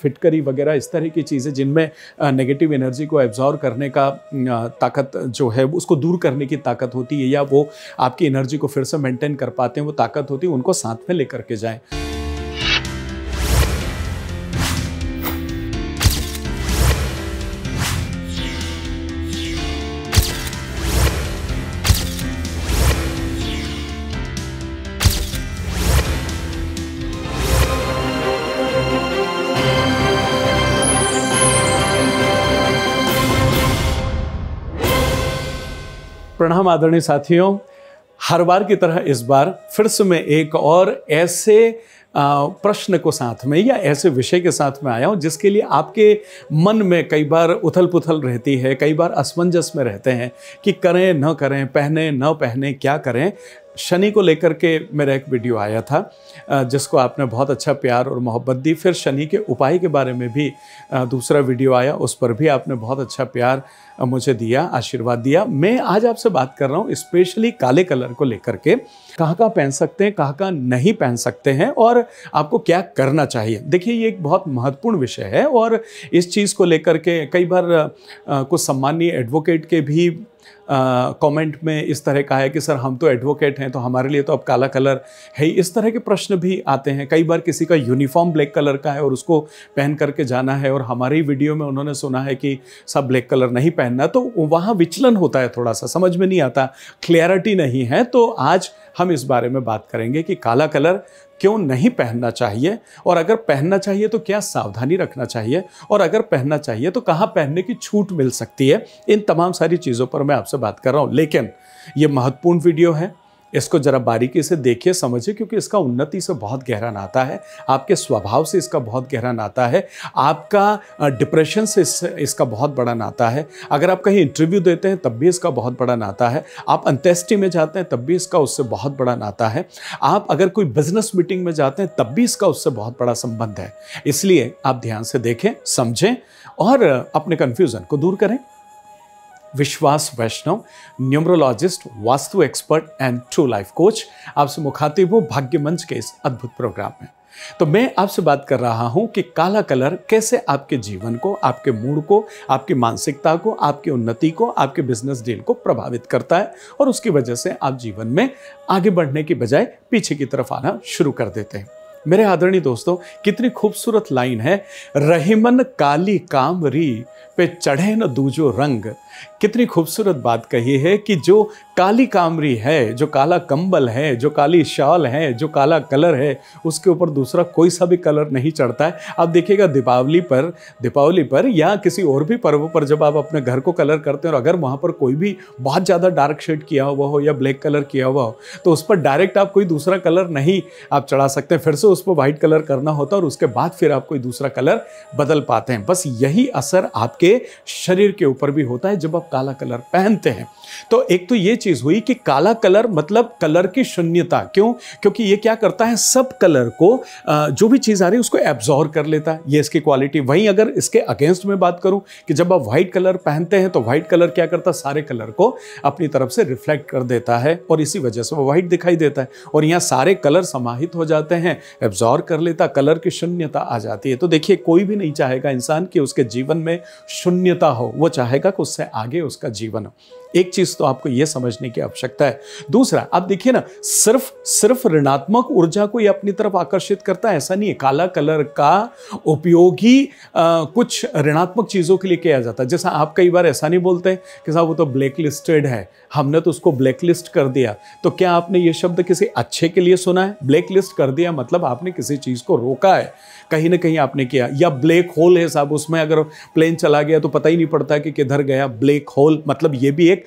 फिटकरी वगैरह इस तरह की चीज़ें जिनमें नेगेटिव एनर्जी को एब्जॉर्ब करने का ताकत जो है उसको दूर करने की ताकत होती है, या वो आपकी एनर्जी को फिर से मेंटेन कर पाते हैं, वो ताकत होती है, उनको साथ में लेकर के जाएं। प्रणाम आदरणीय साथियों, हर बार की तरह इस बार फिर से मैं एक और ऐसे प्रश्न को साथ में या ऐसे विषय के साथ में आया हूं जिसके लिए आपके मन में कई बार उथल पुथल रहती है, कई बार असमंजस में रहते हैं कि करें न करें, पहने न पहने, क्या करें। शनि को लेकर के मेरा एक वीडियो आया था जिसको आपने बहुत अच्छा प्यार और मोहब्बत दी। फिर शनि के उपाय के बारे में भी दूसरा वीडियो आया, उस पर भी आपने बहुत अच्छा प्यार मुझे दिया, आशीर्वाद दिया। मैं आज आपसे बात कर रहा हूँ स्पेशली काले कलर को लेकर के, कहाँ कहाँ पहन सकते हैं, कहाँ कहाँ नहीं पहन सकते हैं और आपको क्या करना चाहिए। देखिए, ये एक बहुत महत्वपूर्ण विषय है और इस चीज़ को लेकर के कई बार कुछ सम्मानीय एडवोकेट के भी कमेंट में इस तरह का है कि सर हम तो एडवोकेट हैं तो हमारे लिए तो अब काला कलर है। इस तरह के प्रश्न भी आते हैं। कई बार किसी का यूनिफॉर्म ब्लैक कलर का है और उसको पहन करके जाना है और हमारी वीडियो में उन्होंने सुना है कि सब ब्लैक कलर नहीं पहनना, तो वहाँ विचलन होता है, थोड़ा सा समझ में नहीं आता, क्लैरिटी नहीं है। तो आज हम इस बारे में बात करेंगे कि काला कलर क्यों नहीं पहनना चाहिए और अगर पहनना चाहिए तो क्या सावधानी रखना चाहिए और अगर पहनना चाहिए तो कहाँ पहनने की छूट मिल सकती है। इन तमाम सारी चीज़ों पर मैं आपसे बात कर रहा हूँ। लेकिन ये महत्वपूर्ण वीडियो है, इसको जरा बारीकी से देखिए, समझिए, क्योंकि इसका उन्नति से बहुत गहरा नाता है, आपके स्वभाव से इसका बहुत गहरा नाता है, आपका डिप्रेशन से इसका बहुत बड़ा नाता है। अगर आप कहीं इंटरव्यू देते हैं तब भी इसका बहुत बड़ा नाता है, आप अंत्येष्टि में जाते हैं तब भी इसका उससे बहुत बड़ा नाता है, आप अगर कोई बिजनेस मीटिंग में जाते हैं तब भी इसका उससे बहुत बड़ा संबंध है। इसलिए आप ध्यान से देखें, समझें और अपने कन्फ्यूजन को दूर करें। Vishwas Vaishnav, numerologist, vastu expert and true life coach, आपसे मुखातिब हूँ भाग्य मंच के इस अद्भुत प्रोग्राम में। तो मैं आपसे बात कर रहा हूँ कि काला कलर कैसे आपके जीवन को, आपके मूड को, आपकी मानसिकता को, आपकी उन्नति को, आपके बिजनेस डील को प्रभावित करता है और उसकी वजह से आप जीवन में आगे बढ़ने की बजाय पीछे की तरफ आना शुरू कर देते हैं। मेरे आदरणीय दोस्तों, कितनी खूबसूरत लाइन है, रहीमन काली कामरी पे चढ़े न दूजो रंग। कितनी खूबसूरत बात कही है कि जो काली कामरी है, जो काला कंबल है, जो काली शॉल है, जो काला कलर है, उसके ऊपर दूसरा कोई सा भी कलर नहीं चढ़ता है। आप देखिएगा दीपावली पर या किसी और भी पर्व पर जब आप अपने घर को कलर करते हैं और अगर वहाँ पर कोई भी बहुत ज़्यादा डार्क शेड किया हुआ हो या ब्लैक कलर किया हुआ हो तो उस पर डायरेक्ट आप कोई दूसरा कलर नहीं आप चढ़ा सकते हैं, फिर से उस पर वाइट कलर करना होता है और उसके बाद फिर आप कोई दूसरा कलर बदल पाते हैं। बस यही असर आपके शरीर के ऊपर भी होता है जब आप काला कलर पहनते हैं। तो एक तो ये चीज हुई कि काला कलर मतलब कलर की शून्यता। क्यों? क्योंकि ये क्या करता है, सब कलर को जो भी चीज आ रही है उसको एब्जॉर्ब कर लेता है, ये इसकी क्वालिटी। वहीं अगर इसके अगेंस्ट में बात करूं कि जब आप व्हाइट कलर पहनते हैं तो व्हाइट कलर क्या करता है, सारे कलर को अपनी तरफ से रिफ्लेक्ट कर देता है और इसी वजह से वो व्हाइट दिखाई देता है और यहाँ सारे कलर समाहित हो जाते हैं, एब्जॉर्ब कर लेता, कलर की शून्यता आ जाती है। तो देखिए, कोई भी नहीं चाहेगा इंसान कि उसके जीवन में शून्यता हो, वो चाहेगा कि उससे आगे उसका जीवन हो। एक चीज तो आपको यह समझने की आवश्यकता है। दूसरा, आप देखिए ना, सिर्फ ऋणात्मक ऊर्जा को ये अपनी तरफ आकर्षित करता है ऐसा नहीं है। काला कलर का उपयोग ही कुछ ऋणात्मक चीजों के लिए किया जाता है। जैसा आप कई बार ऐसा नहीं बोलते कि साहब वो तो ब्लैक लिस्टेड है, हमने तो उसको ब्लैक लिस्ट कर दिया। तो क्या आपने ये शब्द किसी अच्छे के लिए सुना है? ब्लैक लिस्ट कर दिया मतलब आपने किसी चीज को रोका है, कहीं ना कहीं आपने किया। या ब्लैक होल है साहब, उसमें अगर प्लेन चला गया तो पता ही नहीं पड़ता कि किधर गया। ब्लैक होल मतलब ये भी एक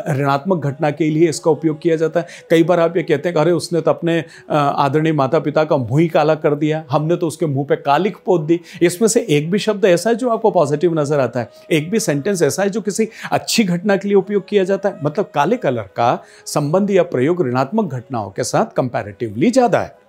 ऋणात्मक घटना के लिए इसका उपयोग किया जाता है। कई बार आप ये कहते हैं कि अरे उसने तो अपने आदरणीय माता पिता का मुंह ही काला कर दिया, हमने तो उसके मुंह पे कालिक पोत दी। इसमें से एक भी शब्द ऐसा है जो आपको पॉजिटिव नजर आता है, एक भी सेंटेंस ऐसा है जो किसी अच्छी घटना के लिए उपयोग किया जाता है। मतलब काले कलर का संबंध या प्रयोग ऋणात्मक घटनाओं के साथ कंपैरेटिवली ज्यादा है।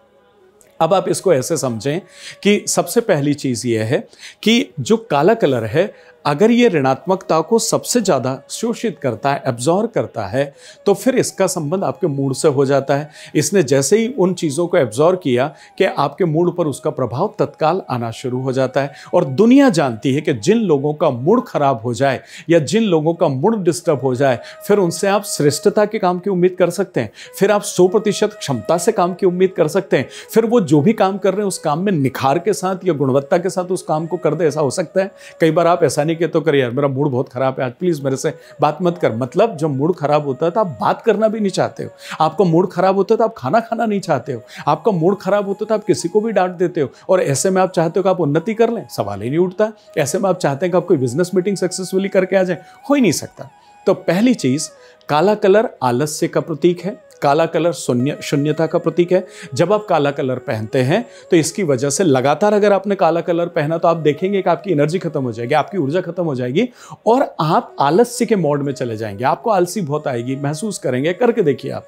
अब आप इसको ऐसे समझें कि सबसे पहली चीज यह है कि जो काला कलर है अगर ये ऋणात्मकता को सबसे ज़्यादा शोषित करता है, एब्जॉर्ब करता है, तो फिर इसका संबंध आपके मूड से हो जाता है। इसने जैसे ही उन चीज़ों को एब्जॉर्ब किया कि आपके मूड पर उसका प्रभाव तत्काल आना शुरू हो जाता है। और दुनिया जानती है कि जिन लोगों का मूड खराब हो जाए या जिन लोगों का मूड डिस्टर्ब हो जाए, फिर उनसे आप श्रेष्ठता के काम की उम्मीद कर सकते हैं, फिर आप 100% क्षमता से काम की उम्मीद कर सकते हैं, फिर वो जो भी काम कर रहे हैं उस काम में निखार के साथ या गुणवत्ता के साथ उस काम को कर दे। ऐसा हो सकता है। कई बार आप ऐसा नहीं कहते तो कर यार मेरा मूड बहुत खराब है आज, प्लीज मेरे से बात मत कर। मतलब जब मूड खराब होता है तो आप बात करना भी नहीं चाहते हो, आपका मूड खराब होता है तो आप खाना खाना नहीं चाहते हो, आपका मूड खराब होता है तो आप किसी को भी डांट देते हो, और ऐसे में आप चाहते हो कि आप उन्नति कर लें, सवाल ही नहीं उठता। ऐसे में आप चाहते हैं कि आप कोई बिजनेस मीटिंग सक्सेसफुली करके आ जाए, हो ही नहीं सकता। तो पहली चीज, काला कलर आलस्य का प्रतीक है, काला कलर शून्यता का प्रतीक है। जब आप काला कलर पहनते हैं तो इसकी वजह से लगातार अगर आपने काला कलर पहना तो आप देखेंगे कि आपकी एनर्जी खत्म हो जाएगी, आपकी ऊर्जा खत्म हो जाएगी और आप आलस्य के मोड में चले जाएंगे। आपको आलसी बहुत आएगी, महसूस करेंगे, करके देखिए आप।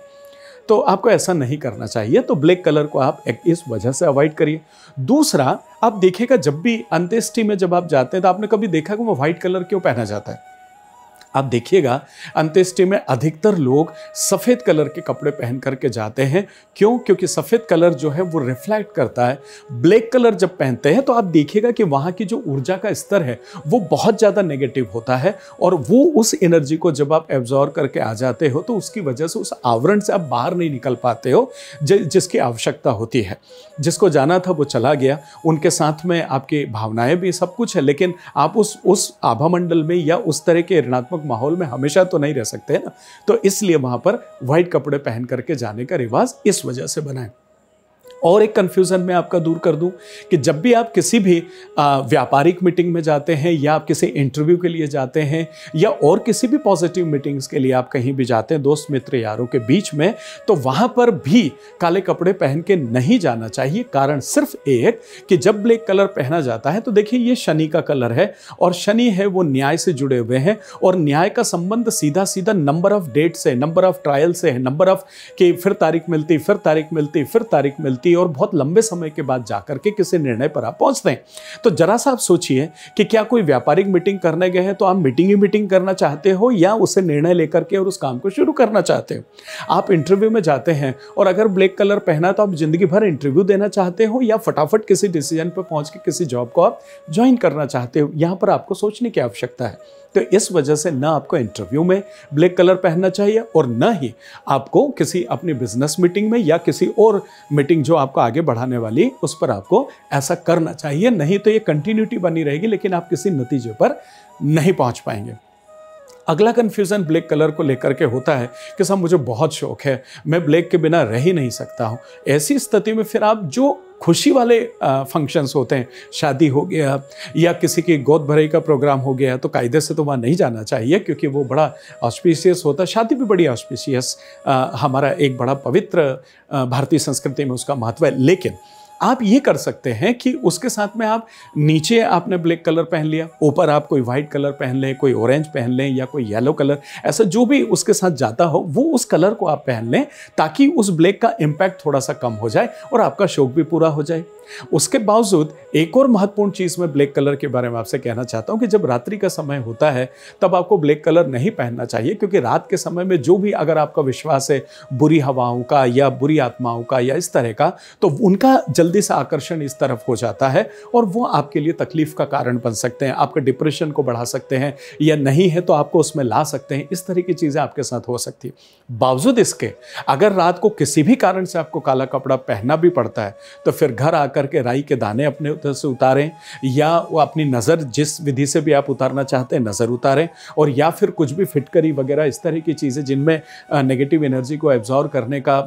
तो आपको ऐसा नहीं करना चाहिए। तो ब्लैक कलर को आप इस वजह से अवॉइड करिए। दूसरा, आप देखिएगा जब भी अंत्येष्टि में जब आप जाते हैं तो आपने कभी देखा कि वो व्हाइट कलर क्यों पहना जाता है? आप देखिएगा अंत्येष्टि में अधिकतर लोग सफ़ेद कलर के कपड़े पहन करके जाते हैं। क्यों? क्योंकि सफ़ेद कलर जो है वो रिफ्लेक्ट करता है। ब्लैक कलर जब पहनते हैं तो आप देखिएगा कि वहाँ की जो ऊर्जा का स्तर है वो बहुत ज़्यादा नेगेटिव होता है, और वो उस एनर्जी को जब आप एब्जॉर्ब करके आ जाते हो तो उसकी वजह से उस आवरण से आप बाहर नहीं निकल पाते हो जिसकी आवश्यकता होती है। जिसको जाना था वो चला गया, उनके साथ में आपकी भावनाएं भी सब कुछ है, लेकिन आप उस आभा मंडल में या उस तरह के ऋणात्मक माहौल में हमेशा तो नहीं रह सकते ना। तो इसलिए वहां पर व्हाइट कपड़े पहन करके जाने का रिवाज इस वजह से बना है। और एक कंफ्यूजन मैं आपका दूर कर दूं कि जब भी आप किसी भी व्यापारिक मीटिंग में जाते हैं या आप किसी इंटरव्यू के लिए जाते हैं या और किसी भी पॉजिटिव मीटिंग्स के लिए आप कहीं भी जाते हैं दोस्त मित्र यारों के बीच में, तो वहां पर भी काले कपड़े पहन के नहीं जाना चाहिए। कारण सिर्फ एक कि जब ब्लैक कलर पहना जाता है तो देखिए ये शनि का कलर है, और शनि है वो न्याय से जुड़े हुए हैं, और न्याय का संबंध सीधा सीधा नंबर ऑफ डेट से, नंबर ऑफ ट्रायल से है, नंबर ऑफ कि फिर तारीख मिलती, फिर तारीख मिलती, फिर तारीख मिलती, और बहुत लंबे समय के बाद जाकर के किसी निर्णय पर आप पहुंचते हैं। तो जरा सा आप सोचिए कि क्या कोई व्यापारिक मीटिंग करने गए हैं तो आप मीटिंग ही मीटिंग करना चाहते हो या उससे निर्णय लेकर के और उस काम को शुरू करना चाहते हो? आप इंटरव्यू में जाते हैं और अगर ब्लैक कलर पहना तो आप जिंदगी भर इंटरव्यू देना चाहते हो या फटाफट किसी डिसीजन पर पहुंच के किसी जॉब को आप ज्वाइन करना चाहते हो? यहां पर आपको सोचने की आवश्यकता है। तो इस वजह से ना आपको इंटरव्यू में ब्लैक कलर पहनना चाहिए और ना ही आपको किसी अपनी बिजनेस मीटिंग में या किसी और मीटिंग जो आपको आगे बढ़ाने वाली उस पर आपको ऐसा करना चाहिए। नहीं तो ये कंटिन्यूटी बनी रहेगी लेकिन आप किसी नतीजे पर नहीं पहुंच पाएंगे। अगला कन्फ्यूज़न ब्लैक कलर को लेकर के होता है कि साहब मुझे बहुत शौक है, मैं ब्लैक के बिना रह ही नहीं सकता हूँ। ऐसी स्थिति में फिर आप जो खुशी वाले फंक्शंस होते हैं, शादी हो गया या किसी की गोद भराई का प्रोग्राम हो गया, तो कायदे से तो वहाँ नहीं जाना चाहिए क्योंकि वो बड़ा ऑस्पिशियस होता है। शादी भी बड़ी ऑस्पिशियस, हमारा एक बड़ा पवित्र भारतीय संस्कृति में उसका महत्व है। लेकिन आप ये कर सकते हैं कि उसके साथ में आप नीचे आपने ब्लैक कलर पहन लिया, ऊपर आप कोई वाइट कलर पहन लें, कोई ऑरेंज पहन लें या कोई येलो कलर, ऐसा जो भी उसके साथ जाता हो वो उस कलर को आप पहन लें ताकि उस ब्लैक का इम्पैक्ट थोड़ा सा कम हो जाए और आपका शौक भी पूरा हो जाए। उसके बावजूद एक और महत्वपूर्ण चीज़ मैं ब्लैक कलर के बारे में आपसे कहना चाहता हूं कि जब रात्रि का समय होता है तब आपको ब्लैक कलर नहीं पहनना चाहिए, क्योंकि रात के समय में जो भी अगर आपका विश्वास है बुरी हवाओं का या बुरी आत्माओं का या इस तरह का, तो उनका जल्दी से आकर्षण इस तरफ हो जाता है और वो आपके लिए तकलीफ का कारण बन सकते हैं, आपके डिप्रेशन को बढ़ा सकते हैं या नहीं है तो आपको उसमें ला सकते हैं। इस तरह की चीज़ें आपके साथ हो सकती है। बावजूद इसके अगर रात को किसी भी कारण से आपको काला कपड़ा पहनना भी पड़ता है तो फिर घर आकर के राई के दाने अपने उधर से उतारें या वो अपनी नज़र जिस विधि से भी आप उतारना चाहते हैं नज़र उतारें, और या फिर कुछ भी फिटकरी वगैरह इस तरह की चीज़ें जिनमें नेगेटिव एनर्जी को एब्जॉर्ब करने का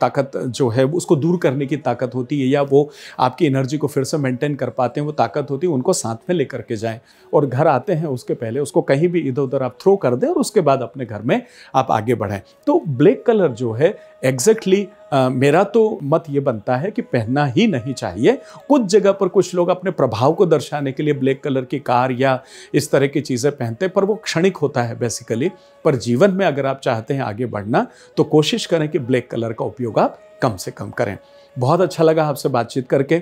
ताकत जो है उसको दूर करने की ताकत होती है या वो आपकी एनर्जी को फिर से मेंटेन कर पाते हैं वो ताकत होती है, उनको साथ में लेकर के जाएं और घर आते हैं उसके पहले उसको कहीं भी इधर उधर आप थ्रो कर दें और उसके बाद अपने घर में आप आगे बढ़ें। तो ब्लैक कलर जो है एग्जैक्टली मेरा तो मत ये बनता है कि पहनना ही नहीं चाहिए। कुछ जगह पर कुछ लोग अपने प्रभाव को दर्शाने के लिए ब्लैक कलर की कार या इस तरह की चीज़ें पहनते हैं, पर वो क्षणिक होता है बेसिकली। पर जीवन में अगर आप चाहते हैं आगे बढ़ना तो कोशिश करें कि ब्लैक कलर का उपयोग आप कम से कम करें। बहुत अच्छा लगा आपसे बातचीत करके।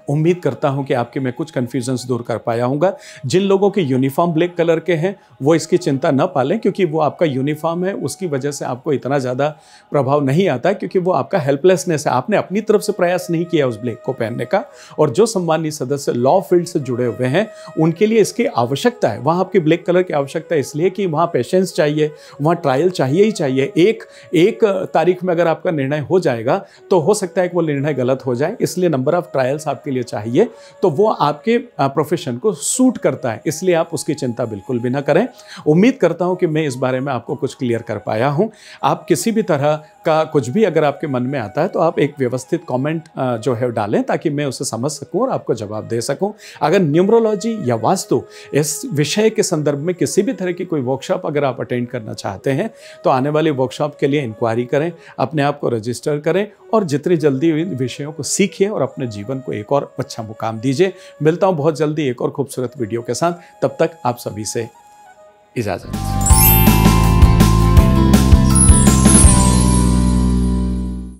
उम्मीद करता हूं कि आपके मैं कुछ कन्फ्यूजन्स दूर कर पाया हूँगा। जिन लोगों के यूनिफॉर्म ब्लैक कलर के हैं वो इसकी चिंता न पालें, क्योंकि वो आपका यूनिफॉर्म है, उसकी वजह से आपको इतना ज़्यादा प्रभाव नहीं आता है, क्योंकि वो आपका हेल्पलेसनेस है। आपने अपनी तरफ से प्रयास नहीं किया उस ब्लैक को पहनने का। और जो सम्मानीय सदस्य लॉ फील्ड से जुड़े हुए हैं उनके लिए इसकी आवश्यकता है। वहाँ आपकी ब्लैक कलर की आवश्यकता है इसलिए कि वहाँ पेशेंस चाहिए, वहाँ ट्रायल चाहिए ही चाहिए। एक तारीख में अगर आपका निर्णय हो जाएगा तो हो सकता है कि वो निर्णय गलत हो जाए, इसलिए नंबर ऑफ ट्रायल्स आपके लिए चाहिए। तो वो आपके प्रोफेशन को सूट करता है, इसलिए आप उसकी चिंता बिल्कुल भी ना करें। उम्मीद करता हूं कि मैं इस बारे में आपको कुछ क्लियर कर पाया हूं। आप किसी भी तरह का कुछ भी अगर आपके मन में आता है तो आप एक व्यवस्थित कमेंट जो है डालें, ताकि मैं उसे समझ सकूं और आपको जवाब दे सकूं। अगर न्यूमरोलॉजी या वास्तु इस विषय के संदर्भ में किसी भी तरह की कोई वर्कशॉप अगर आप अटेंड करना चाहते हैं तो आने वाली वर्कशॉप के लिए इंक्वायरी करें, अपने आप को रजिस्टर करें और जितनी जल्दी इन विषयों को सीखिए और अपने जीवन को एक और अच्छा मुकाम दीजिए। मिलता हूं बहुत जल्दी एक और खूबसूरत वीडियो के साथ। तब तक आप सभी से इजाजत।